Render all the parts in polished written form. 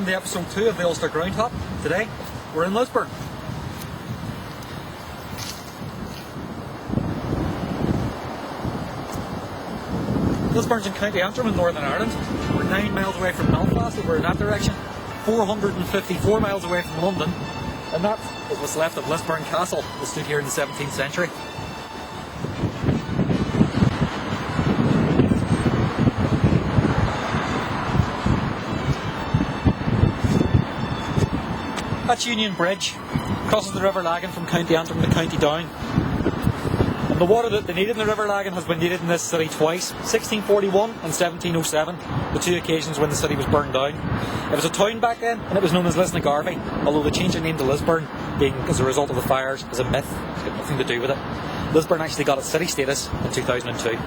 welcome to episode 2 of the Ulster GROUNDHOP. Today, we're in Lisburn. Lisburn's in County Antrim in Northern Ireland. We're 9 miles away from Belfast over in that direction, 454 miles away from London, and that is what's left of Lisburn Castle that stood here in the 17th century. That's Union Bridge, crosses the River Lagan from County Antrim to County Down. And the water that they needed in the River Lagan has been needed in this city twice, 1641 and 1707, the two occasions when the city was burned down. It was a town back then, and it was known as Lisnagarvey, although the change in name to Lisburn, being as a result of the fires, is a myth. It's got nothing to do with it. Lisburn actually got its city status in 2002.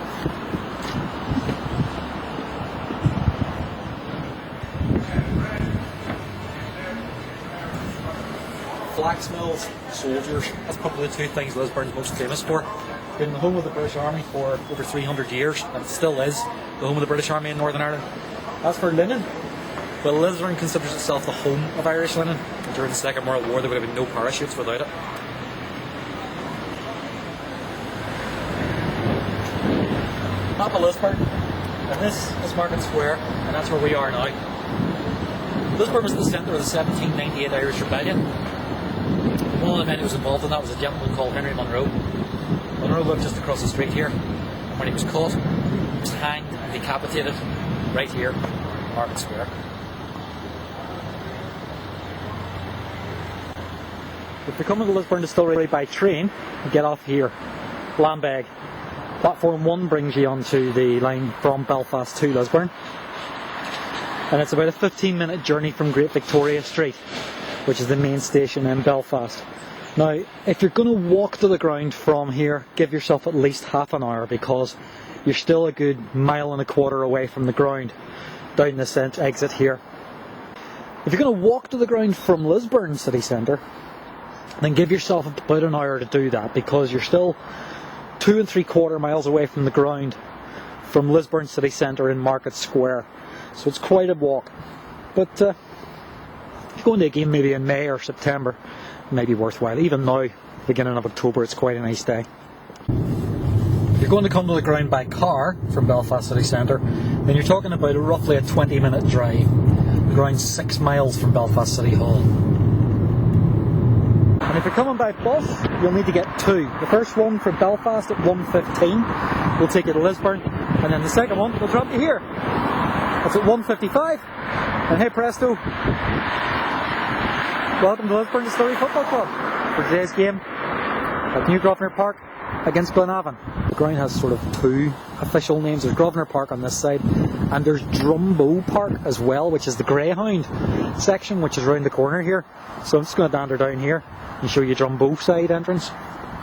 Flax mills, soldiers, that's probably the two things Lisburn's most famous for. It's been the home of the British Army for over 300 years, and it still is the home of the British Army in Northern Ireland. As for linen, well, Lisburn considers itself the home of Irish linen. During the Second World War there would have been no parachutes without it. Map of Lisburn, and this is Market Square, and that's where we are now. Lisburn was the centre of the 1798 Irish Rebellion. One of the men who was involved in that was a gentleman called Henry Munro. Munro lived just across the street here, and when he was caught, he was hanged and decapitated right here, Market Square. If you're coming to Lisburn Distillery by train, you get off here, Lambeg. Platform 1 brings you onto the line from Belfast to Lisburn, and it's about a 15-minute journey from Great Victoria Street, which is the main station in Belfast. Now, if you're going to walk to the ground from here, give yourself at least half an hour, because you're still a good 1.25 miles away from the ground down this exit here. If you're going to walk to the ground from Lisburn city centre, then give yourself about an hour to do that, because you're still 2 3/4 miles away from the ground from Lisburn city centre in Market Square. So it's quite a walk. But if you're going to a game maybe in May or September, it may be worthwhile. Even now, beginning of October, it's quite a nice day. If you're going to come to the ground by car from Belfast city centre, then you're talking about roughly a 20-minute drive. The ground's 6 miles from Belfast City Hall. And if you're coming by bus, you'll need to get two. The first one from Belfast at 1:15 will take you to Lisburn, and then the second one will drop you here. It's at 1:55, and hey presto, welcome to Lisburn Distillery Football Club for today's game at New Grosvenor Park against Glenavon. The ground has sort of two official names. There's Grosvenor Park on this side, and there's Drumbo Park as well, which is the Greyhound section, which is round the corner here. So I'm just going to dander down here and show you Drumbo side entrance.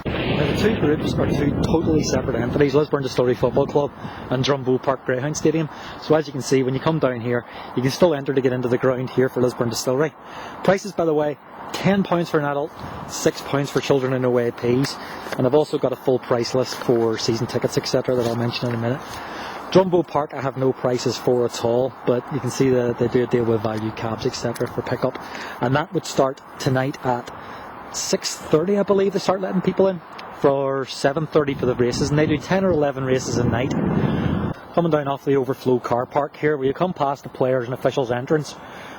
Now the two groups are two totally separate entities, Lisburn Distillery Football Club and Drumbo Park Greyhound Stadium. So as you can see, when you come down here, you can still enter to get into the ground here for Lisburn Distillery. Prices, by the way, £10 for an adult, £6 for children and away peas. And I've also got a full price list for season tickets, etc. that I'll mention in a minute. Drumbo Park I have no prices for at all, but you can see that they do a deal with value cabs, etc. for pickup. And that would start tonight at 6:30, I believe they start letting people in, for 7:30 for the races, and they do 10 or 11 races a night. Coming down off the overflow car park here, where you come past the players and officials entrance,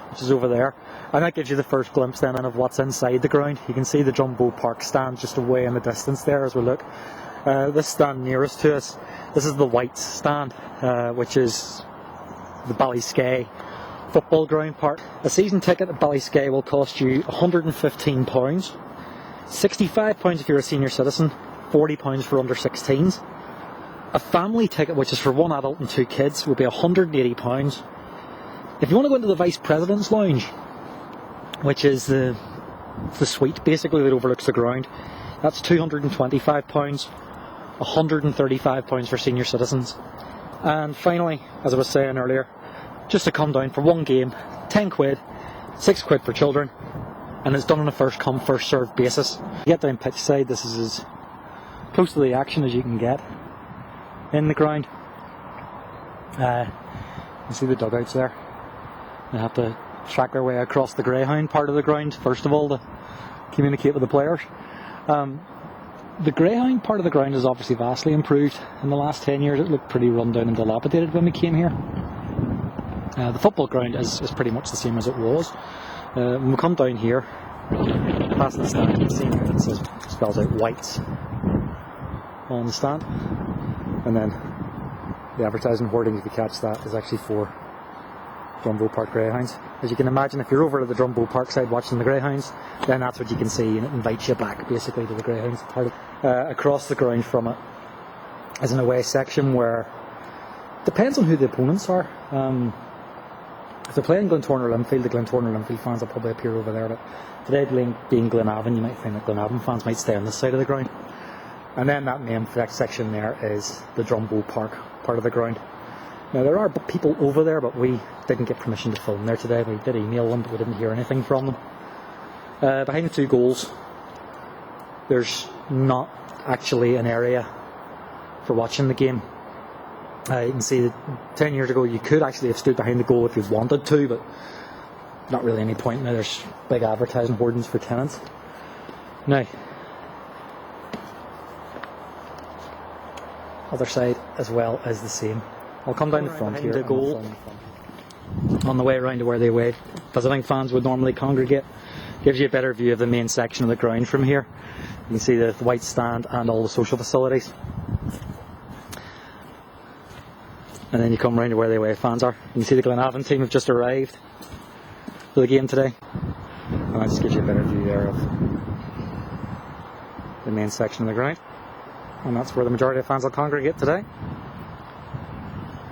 which is over there, and that gives you the first glimpse then of what's inside the ground. You can see the Drumbo Park stand just away in the distance there as we look. This stand nearest to us, this is the Whites stand, which is the Ballyskay football ground part. A season ticket at Ballyskay will cost you £115, £65 if you're a senior citizen, £40 for under 16s. A family ticket, which is for one adult and two kids, will be £180. If you want to go into the Vice President's Lounge, which is the suite basically that overlooks the ground, that's £225, £135 for senior citizens. And finally, as I was saying earlier, just to come down for one game, £10, £6 for children, and it's done on a first come first served basis. You get down pitch side, this is as close to the action as you can get in the ground. You see the dugouts there. You have to track their way across the greyhound part of the ground, first of all, to communicate with the players. The greyhound part of the ground has obviously vastly improved in the last 10 years. It looked pretty run down and dilapidated when we came here. The football ground is pretty much the same as it was. When we come down here, past the stand, you can see here it says, spells out Whites on the stand. And then the advertising hoarding, if you catch that, is actually for Drumbo Park Greyhounds. As you can imagine, if you're over at the Drumbo Park side watching the Greyhounds, then that's what you can see, and it invites you back basically to the Greyhounds part of across the ground from it is an away section where, depends on who the opponents are. If they're playing Glentoran or Linfield, the Glentoran or Linfield fans will probably appear over there, but today being Glenavon, you might find that Glenavon fans might stay on this side of the ground. And then that main section there is the Drumbo Park part of the ground. Now there are people over there, but we didn't get permission to film there today. We did email them, but we didn't hear anything from them. Behind the two goals, there's not actually an area for watching the game. You can see that 10 years ago you could actually have stood behind the goal if you wanted to, but not really any point now. There's big advertising hoardings for tenants. Now, other side as well is the same. I'll come down the front here. The goal on the way around to where the away visiting fans would normally congregate. Gives you a better view of the main section of the ground from here. You can see the white stand and all the social facilities. And then you come round to where the away fans are. You can see the Glenavon team have just arrived for the game today. And that just gives you a better view there of the main section of the ground. And that's where the majority of fans will congregate today.